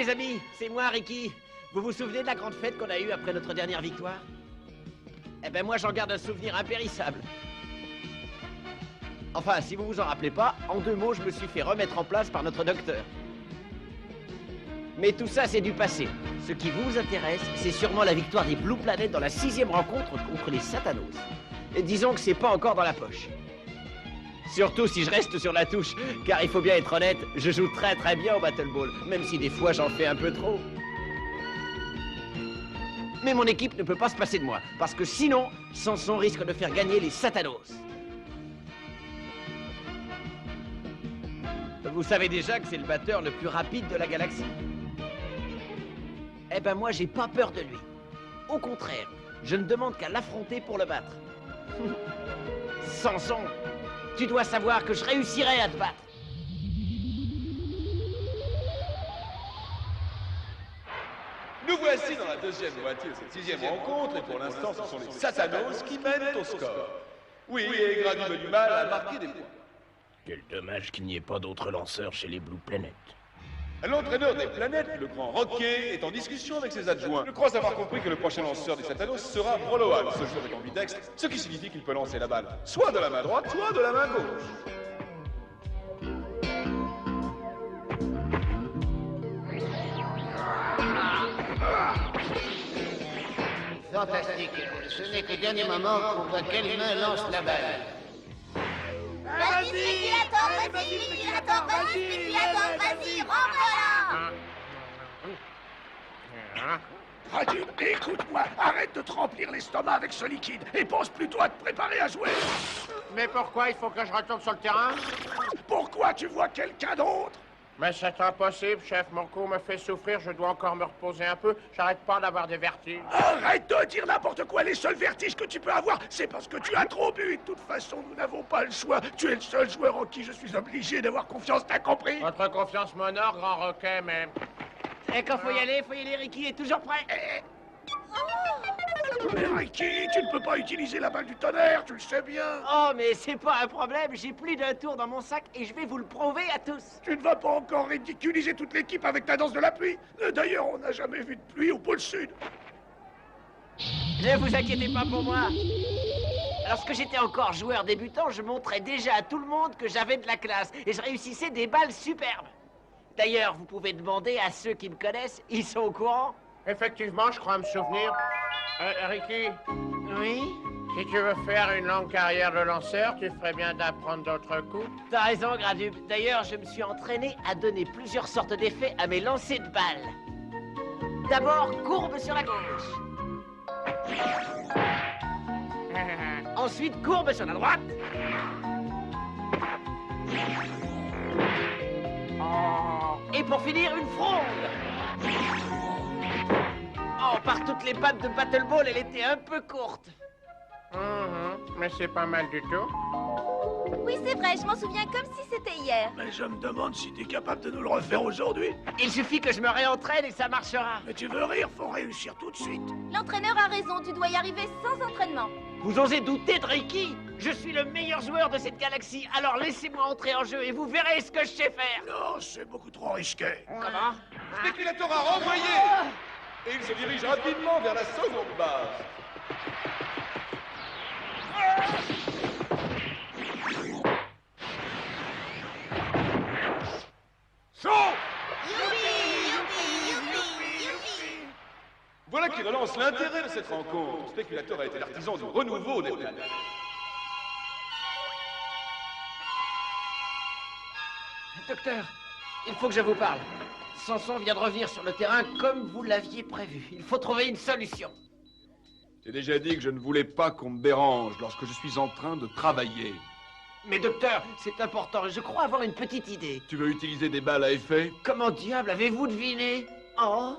les amis, c'est moi, Ricky. Vous vous souvenez de la grande fête qu'on a eue après notre dernière victoire? Eh ben moi, j'en garde un souvenir impérissable. Enfin, si vous vous en rappelez pas, en 2 mots, je me suis fait remettre en place par notre docteur. Mais tout ça, c'est du passé. Ce qui vous intéresse, c'est sûrement la victoire des Blue Planet dans la 6e rencontre contre les Satanos. Et disons que c'est pas encore dans la poche. Surtout si je reste sur la touche, car il faut bien être honnête, je joue très bien au Battle Ball, même si des fois j'en fais un peu trop. Mais mon équipe ne peut pas se passer de moi, parce que sinon, Samson risque de faire gagner les Satanos. Vous savez déjà que c'est le batteur le plus rapide de la galaxie. Eh ben moi, j'ai pas peur de lui. Au contraire, je ne demande qu'à l'affronter pour le battre. Samson, tu dois savoir que je réussirai à te battre. Nous voici dans la 2e moitié de cette 6e rencontre, et pour l'instant, ce sont les Satanos qui mènent au score. Oui, et Grady veut du mal à marquer des points. Quel dommage qu'il n'y ait pas d'autres lanceurs chez les Blue Planet. L'entraîneur des planètes, le grand Rocket, est en discussion avec ses adjoints. Je crois avoir compris que le prochain lanceur des Satanos sera Brolohan. Ce joueur est ambidextre, ce qui signifie qu'il peut lancer la balle soit de la main droite, soit de la main gauche. Fantastique. Ce n'est qu'au dernier moment qu'on voit quelle main lance la balle. Vas-y, spéculator, vas-y, spéculator, vas-y, spéculator, vas-y, rentre là! Grady, écoute-moi, arrête de te remplir l'estomac avec ce liquide et pense plutôt à te préparer à jouer. Mais pourquoi il faut que je retourne sur le terrain? Pourquoi tu vois quelqu'un d'autre? Mais c'est impossible, chef. Mon cou me fait souffrir, je dois encore me reposer un peu. J'arrête pas d'avoir des vertiges. Arrête de dire n'importe quoi. Les seuls vertiges que tu peux avoir, c'est parce que tu as trop bu. De toute façon, nous n'avons pas le choix. Tu es le seul joueur en qui je suis obligé d'avoir confiance, t'as compris? Votre confiance m'honore, grand Roquet, mais... Et quand faut y aller, Ricky est toujours prêt. Mais Ricky, tu ne peux pas utiliser la balle du tonnerre, tu le sais bien. Oh, mais c'est pas un problème, j'ai plus d'un tour dans mon sac et je vais vous le prouver à tous. Tu ne vas pas encore ridiculiser toute l'équipe avec ta danse de la pluie. D'ailleurs, on n'a jamais vu de pluie au pôle Sud. Ne vous inquiétez pas pour moi. Lorsque j'étais encore joueur débutant, je montrais déjà à tout le monde que j'avais de la classe et je réussissais des balles superbes. D'ailleurs, vous pouvez demander à ceux qui me connaissent, ils sont au courant. Effectivement, je crois me souvenir. Ricky, Oui? si tu veux faire une longue carrière de lanceur, tu ferais bien d'apprendre d'autres coups. T'as raison, Gradub. D'ailleurs, je me suis entraîné à donner plusieurs sortes d'effets à mes lancers de balles. D'abord, courbe sur la gauche. Ensuite, courbe sur la droite. Et pour finir, une fronde. Oh, par toutes les pattes de Battle Ball, elle était un peu courte. Mais c'est pas mal du tout. Oui, c'est vrai, je m'en souviens comme si c'était hier. Mais je me demande si t'es capable de nous le refaire aujourd'hui. Il suffit que je me réentraîne et ça marchera. Mais tu veux rire, faut réussir tout de suite. L'entraîneur a raison, tu dois y arriver sans entraînement. Vous osez douter de Ricky? Je suis le meilleur joueur de cette galaxie, alors laissez-moi entrer en jeu et vous verrez ce que je sais faire. Non, c'est beaucoup trop risqué. Comment? Spéculator a renvoyé! Et il se dirige rapidement vers la seconde base. Chaud! Voilà qui relance l'intérêt de cette rencontre. Spéculator a été l'artisan du renouveau des planètes. Docteur, il faut que je vous parle. Samson vient de revenir sur le terrain comme vous l'aviez prévu. Il faut trouver une solution. J'ai déjà dit que je ne voulais pas qu'on me dérange lorsque je suis en train de travailler. Mais docteur, c'est important. Je crois avoir une petite idée. Tu veux utiliser des balles à effet? Comment diable avez-vous deviné? Oh?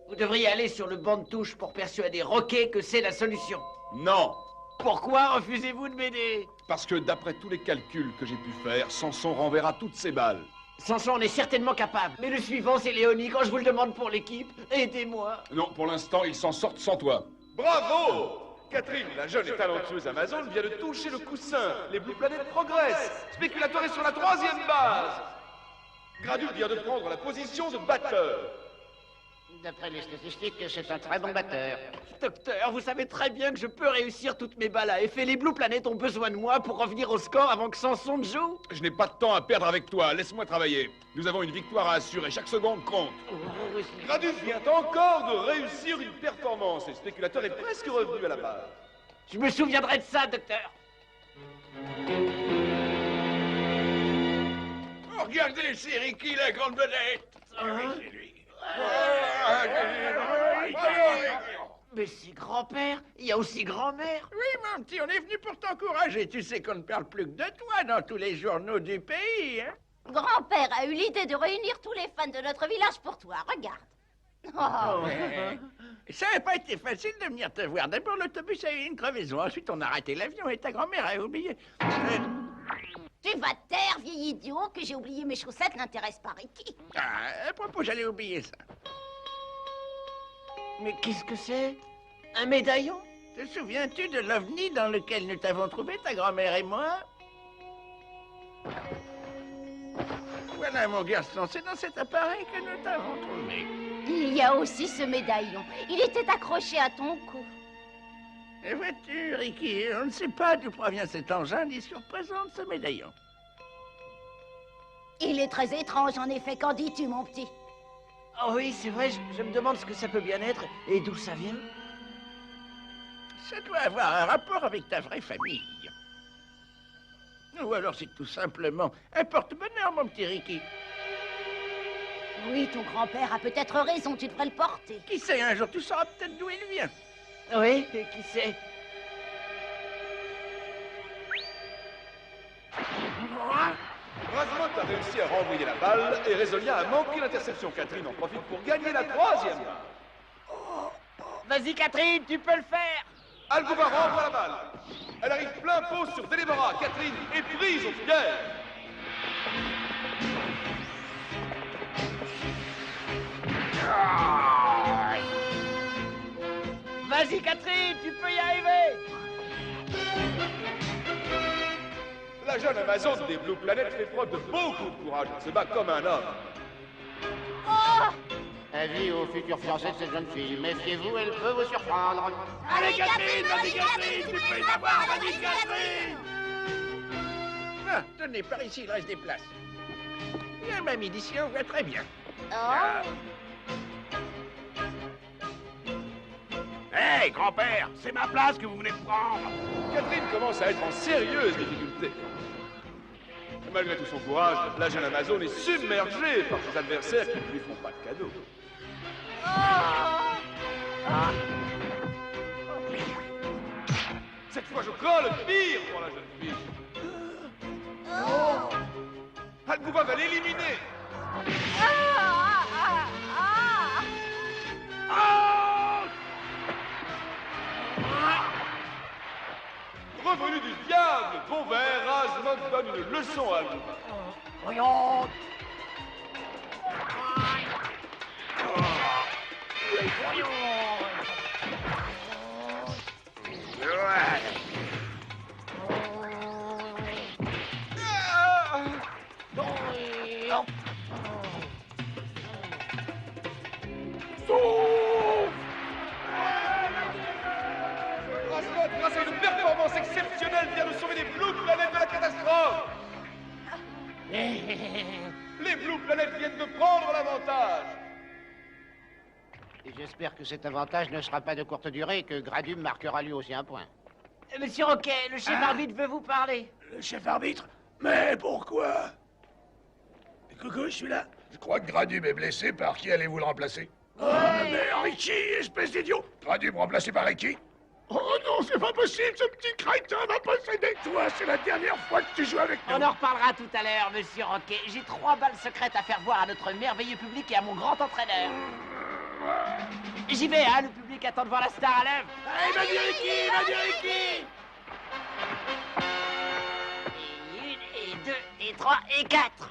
Vous devriez aller sur le banc de touche pour persuader Rocket que c'est la solution. Non! Pourquoi refusez-vous de m'aider? Parce que d'après tous les calculs que j'ai pu faire, Samson renverra toutes ses balles. Samson en est certainement capable. Mais le suivant, c'est Léonie. Quand je vous le demande pour l'équipe, aidez-moi. Non, pour l'instant, ils s'en sortent sans toi. Bravo! Catherine, la jeune et talentueuse Amazone, vient de toucher le coussin. Les Blue Planet progressent. Spéculator est sur la 3e base. Gradus vient de prendre la position de batteur. D'après les statistiques, c'est un très bon batteur. Docteur, vous savez très bien que je peux réussir toutes mes balles à effet. Les Blue Planet ont besoin de moi pour revenir au score avant que Samson ne joue. Je n'ai pas de temps à perdre avec toi, laisse-moi travailler. Nous avons une victoire à assurer, chaque seconde compte. Gradus vient encore de réussir une performance et le spéculateur est presque revenu à la base. Je me souviendrai de ça, docteur. Oh, regardez, c'est Ricky, la grande vedette. C'est lui. Mais c'est grand-père, il y a aussi grand-mère. Oui, mon petit, on est venu pour t'encourager. Tu sais qu'on ne parle plus que de toi dans tous les journaux du pays, hein? Grand-père a eu l'idée de réunir tous les fans de notre village pour toi. Regarde. Oh. Ça n'a pas été facile de venir te voir. D'abord, l'autobus a eu une crevaison. Ensuite, on a raté l'avion et ta grand-mère a oublié. Tu vas te taire, vieil idiot, que j'ai oublié mes chaussettes n'intéresse pas Ricky. Ah, à propos, j'allais oublier ça. Mais qu'est-ce que c'est? Un médaillon? Te souviens-tu de l'ovni dans lequel nous t'avons trouvé, ta grand-mère et moi? Voilà, mon garçon, c'est dans cet appareil que nous t'avons trouvé. Il y a aussi ce médaillon. Il était accroché à ton cou. Et vois-tu, Ricky, on ne sait pas d'où provient cet engin ni ce que représente ce médaillon. Il est très étrange, en effet. Qu'en dis-tu, mon petit? Oh oui, c'est vrai, je me demande ce que ça peut bien être et d'où ça vient. Ça doit avoir un rapport avec ta vraie famille. Ou alors c'est tout simplement un porte-bonheur, mon petit Ricky. Oui, ton grand-père a peut-être raison. Tu devrais le porter. Qui sait, un jour tu sauras peut-être d'où il vient. Oui, et qui sait? Razmont a réussi à renvoyer la balle et Résolia a manqué l'interception. Catherine en profite pour gagner la troisième. Vas-y, Catherine, tu peux le faire. Algova renvoie la balle. Elle arrive plein pot sur Delébora. Catherine est prise au piège. Vas-y, Catherine, tu peux y arriver. La jeune Amazone des Blue Planet fait preuve de beaucoup de courage. Elle se bat comme un homme. Avis au futur fiancé de cette jeune fille. Méfiez-vous, elle peut vous surprendre. Allez, Catherine, vas-y, Catherine, tu peux y avoir, vas-y, Catherine. Ah, tenez, par ici, il reste des places. Bien, mamie, d'ici, on voit très bien. Oh. Hé, grand-père, c'est ma place que vous venez de prendre. Catherine commence à être en sérieuse difficulté. Malgré tout son courage, la jeune Amazone est submergée par ses adversaires qui ne lui font pas de cadeaux. Cette fois, je crains le pire pour la jeune fille. Algouba va l'éliminer. Revenu du diable, Vauvert, Razmog donne une leçon à Algouba. Voyons. Razmog, grâce à une performance exceptionnelle, vient de sauver les Blue Planet de la catastrophe. Les Blue Planet viennent de prendre l'avantage. Et j'espère que cet avantage ne sera pas de courte durée et que Gradum marquera lui aussi un point. Monsieur Roquet, le chef arbitre veut vous parler. Le chef arbitre? Mais pourquoi? Coucou, je suis là. Je crois que Gradum est blessé. Par qui allez-vous le remplacer? Mais Ricky, espèce d'idiot! Gradum remplacé par Ricky? Oh non, c'est pas possible, ce petit crétin m'a possédé! Toi, c'est la dernière fois que tu joues avec nous! On en reparlera tout à l'heure, monsieur Roquet. J'ai 3 balles secrètes à faire voir à notre merveilleux public et à mon grand entraîneur. J'y vais, hein, le public attend de voir la star à l'œuvre. Allez, vas-y Ricky, vas-y Ricky! Et 1, et 2, et 3, et 4.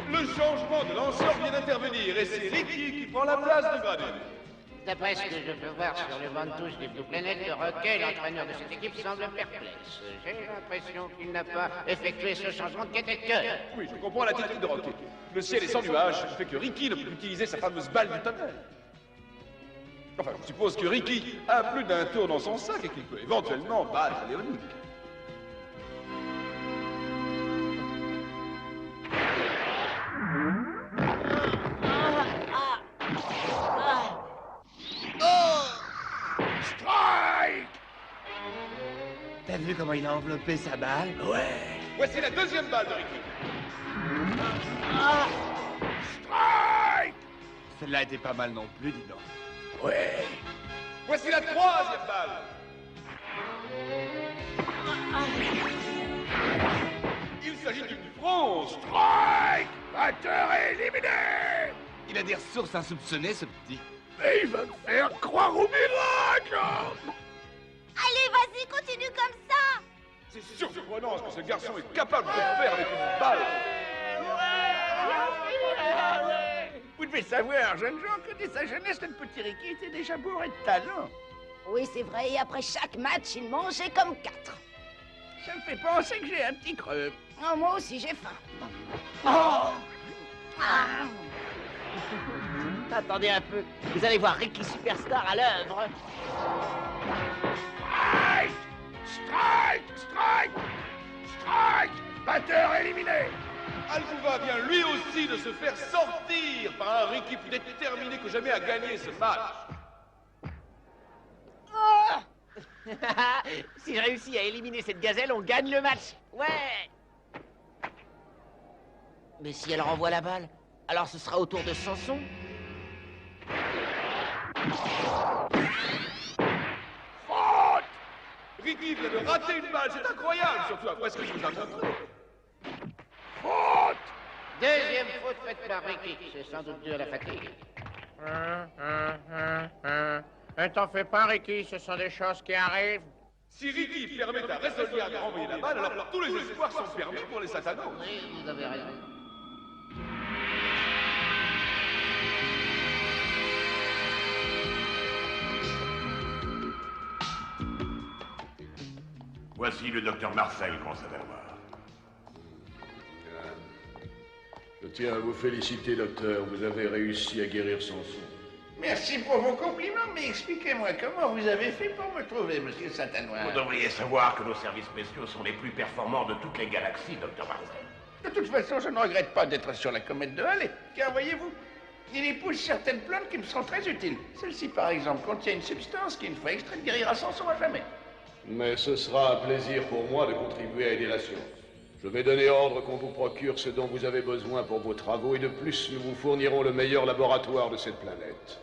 Le changement de lanceur vient d'intervenir et c'est Ricky qui prend la place de Gradu. D'après ce que je peux voir sur le banc de touche des Blue Planet, Rocket, l'entraîneur de cette équipe, semble perplexe. J'ai l'impression qu'il n'a pas effectué ce changement de détecteur. Oui, je comprends l'attitude de Rocket. Le ciel est sans nuages, ce qui fait que Ricky ne peut utiliser sa fameuse balle du tonnerre. Enfin, je suppose que Ricky a plus d'un tour dans son sac et qu'il peut éventuellement battre Léonique. Strike! T'as vu comment il a enveloppé sa balle? Ouais. Voici la deuxième balle de Ricky. Strike! Celle-là était pas mal non plus, dis donc. Ouais. Voici la troisième balle. Il s'agit d'une France. Strike! Batteur éliminé! Il a des ressources insoupçonnées, ce petit. Mais il va me faire croire au miracle! Allez, vas-y, continue comme ça. C'est surprenant ce que ce garçon est capable de faire avec une balle. Vous devez savoir, jeunes gens, que dès sa jeunesse, notre petit Ricky était déjà bourré de talent. Oui, c'est vrai, et après chaque match, il mangeait comme 4. Ça me fait penser que j'ai un petit creux. Oh, moi aussi, j'ai faim. Oh. Ah. Attendez un peu, vous allez voir Ricky Superstar à l'œuvre. Strike! Strike! Strike! Strike! Batteur éliminé! Alvouva vient lui aussi de se faire sortir par un Ricky plus déterminé que jamais à gagner ce match. Si je réussis à éliminer cette gazelle, on gagne le match. Ouais. Mais si elle renvoie la balle, alors ce sera au tour de Samson. Faute! Ricky vient de rater une balle, c'est incroyable, surtout après ce que je vous ai montré. Faute! Deuxième faute faite par Ricky. C'est sans doute dû à la fatigue. Ne t'en fais pas, Ricky, ce sont des choses qui arrivent. Si Ricky permet à Resoldia de renvoyer la balle, alors tous les espoirs sont permis pour les Satanos. Oui, vous avez raison. Voici le docteur Marcel Conservatoire. Je tiens à vous féliciter, docteur. Vous avez réussi à guérir Samson. Merci pour vos compliments, mais expliquez-moi comment vous avez fait pour me trouver, monsieur Satanoir. Vous devriez savoir que nos services spéciaux sont les plus performants de toutes les galaxies, docteur Marcel. De toute façon, je ne regrette pas d'être sur la comète de Halley, car voyez-vous, il y pousse certaines plantes qui me sont très utiles. Celle-ci, par exemple, contient une substance qui, une fois extraite, guérira Samson à jamais. Mais ce sera un plaisir pour moi de contribuer à aider la science. Je vais donner ordre qu'on vous procure ce dont vous avez besoin pour vos travaux, et de plus, nous vous fournirons le meilleur laboratoire de cette planète.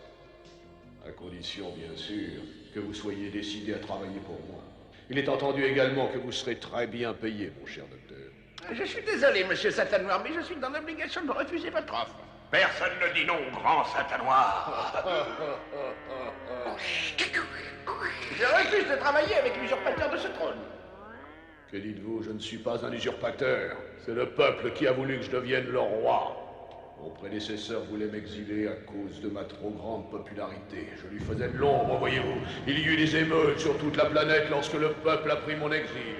À condition, bien sûr, que vous soyez décidé à travailler pour moi. Il est entendu également que vous serez très bien payé, mon cher docteur. Je suis désolé, monsieur Satanoir, mais je suis dans l'obligation de refuser votre offre. Personne ne dit non au grand Satanoir. Je refuse de travailler avec l'usurpateur de ce trône. Que dites-vous? Je ne suis pas un usurpateur. C'est le peuple qui a voulu que je devienne le roi. Mon prédécesseur voulait m'exiler à cause de ma trop grande popularité. Je lui faisais de l'ombre, voyez-vous. Il y eut des émeutes sur toute la planète lorsque le peuple a pris mon exil.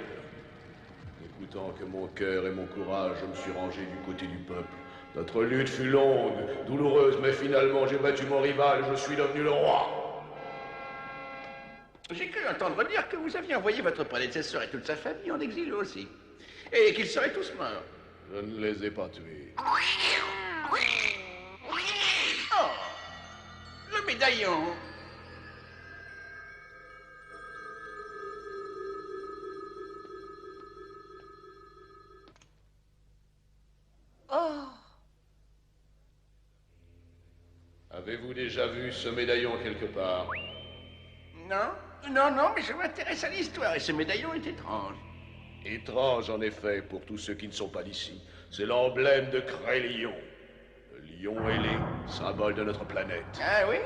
Écoutant que mon cœur et mon courage, je me suis rangé du côté du peuple. Notre lutte fut longue, douloureuse, mais finalement j'ai battu mon rival et je suis devenu le roi. J'ai cru entendre dire que vous aviez envoyé votre prédécesseur et toute sa famille en exil aussi. Et qu'ils seraient tous morts. Je ne les ai pas tués. Oh, le médaillon. Oh. Avez-vous déjà vu ce médaillon quelque part? Non, mais je m'intéresse à l'histoire et ce médaillon est étrange. Étrange en effet pour tous ceux qui ne sont pas d'ici. C'est l'emblème de Crélion. Le lion ailé, symbole de notre planète. Ah oui?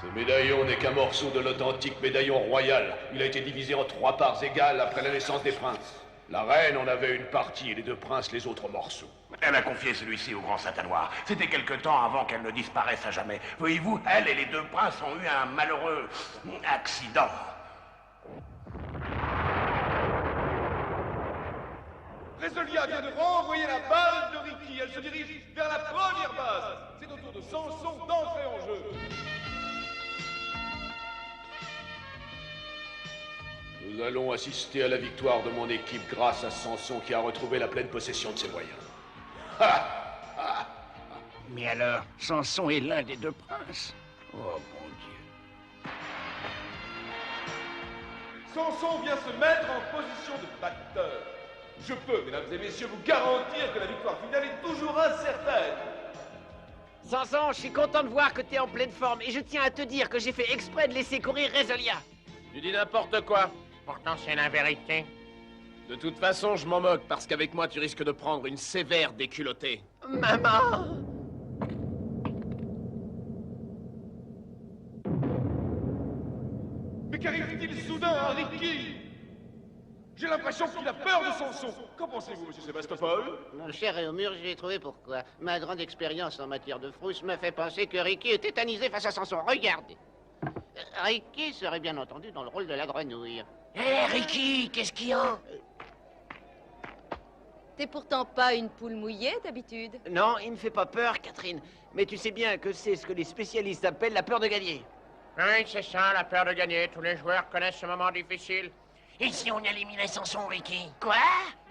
Ce médaillon n'est qu'un morceau de l'authentique médaillon royal. Il a été divisé en 3 parts égales après la naissance des princes. La reine en avait une partie et les deux princes les autres morceaux. Elle a confié celui-ci au grand satanoir. C'était quelque temps avant qu'elle ne disparaisse à jamais. Voyez-vous, elle et les deux princes ont eu un malheureux accident. Résolia vient de renvoyer la balle de Ricky. Elle se dirige vers la première base. C'est au tour de Samson d'entrer en jeu. Nous allons assister à la victoire de mon équipe grâce à Samson qui a retrouvé la pleine possession de ses moyens. Mais alors, Samson est l'un des deux princes? Oh mon Dieu. Samson vient se mettre en position de batteur. Je peux, mesdames et messieurs, vous garantir que la victoire finale est toujours incertaine. Samson, je suis content de voir que t'es en pleine forme et je tiens à te dire que j'ai fait exprès de laisser courir Résolia. Tu dis n'importe quoi. Pourtant, c'est la vérité. De toute façon, je m'en moque parce qu'avec moi, tu risques de prendre une sévère déculottée. Maman! Mais qu'arrive-t-il soudain à Ricky? J'ai l'impression qu'il a peur de Samson. Qu'en pensez-vous, monsieur Sébastopol? Mon cher Réaumur, j'ai trouvé pourquoi. Ma grande expérience en matière de frousse m'a fait penser que Ricky est tétanisé face à Samson. Regardez. Ricky serait bien entendu dans le rôle de la grenouille. Hé, Ricky, qu'est-ce qu'il y a? T'es pourtant pas une poule mouillée, d'habitude. Non, il ne fait pas peur, Catherine. Mais tu sais bien que c'est ce que les spécialistes appellent la peur de gagner. Oui, c'est ça, la peur de gagner. Tous les joueurs connaissent ce moment difficile. Et si on éliminait Samson, Ricky? Quoi?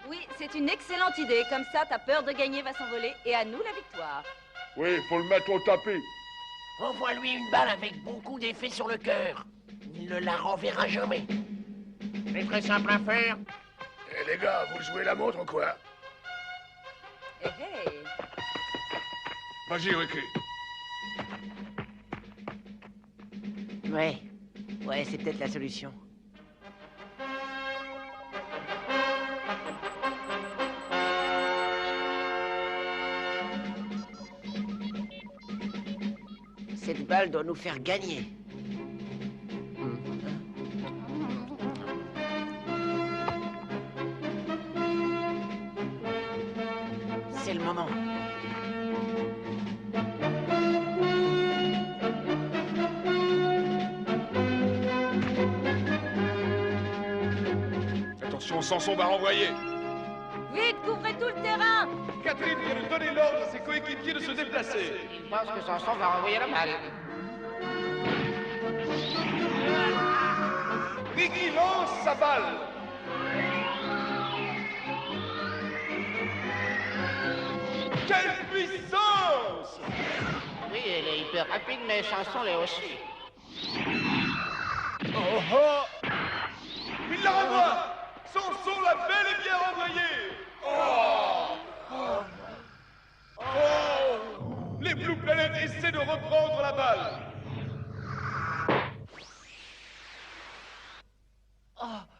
Oui, c'est une excellente idée. Comme ça, ta peur de gagner va s'envoler et à nous la victoire. Oui, faut le mettre au tapis. Envoie-lui une balle avec beaucoup d'effet sur le cœur. Il ne la renverra jamais. C'est très simple à faire. Eh les gars, vous jouez la montre ou quoi? Hé, hé. Vas-y, Ricky. Ouais, c'est peut-être la solution. Cette balle doit nous faire gagner. C'est le moment. Attention, Samson va renvoyer. Vite, couvrez tout le terrain. Catherine vient de donner l'ordre à ses coéquipiers de se déplacer. Il pense que Samson va renvoyer la balle. Ricky lance sa balle. Quelle puissance! Oui, elle est hyper rapide, mais Samson l'est aussi. Oh oh! Il la renvoie! Samson l'a bel et bien renvoyé! Oh! Les Blue Planet essaient de reprendre la balle!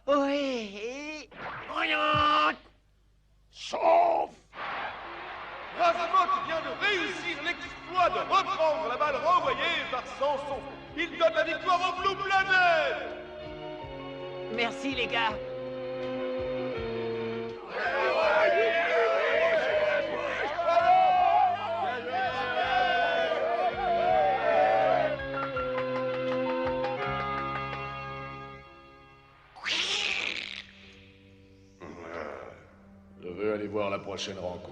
Oui. Sauf! Razamot vient de réussir l'exploit de reprendre la balle renvoyée par Samson. Il donne la victoire aux Blue Planet! Merci les gars. Je veux aller voir la prochaine rencontre.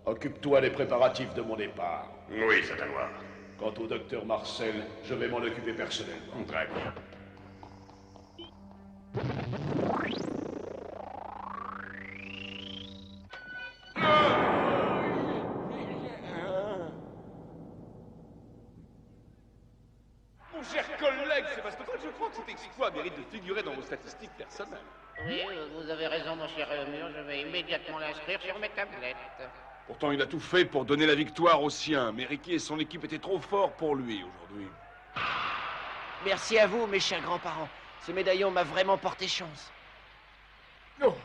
Occupe-toi des préparatifs de mon départ. Oui, satanoir. Quant au docteur Marcel, je vais m'en occuper personnellement. Très bien. Mon cher collègue Sébastopol, je crois que cet exploit mérite de figurer dans vos statistiques personnelles. Oui, vous avez raison, mon cher Réaumur. Je vais immédiatement l'inscrire sur mes tablettes. Pourtant, il a tout fait pour donner la victoire aux siens, mais Ricky et son équipe étaient trop forts pour lui aujourd'hui. Merci à vous, mes chers grands-parents. Ce médaillon m'a vraiment porté chance. Oh.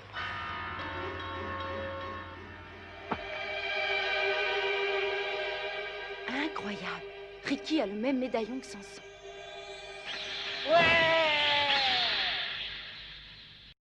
Incroyable. Ricky a le même médaillon que Samson. Ouais!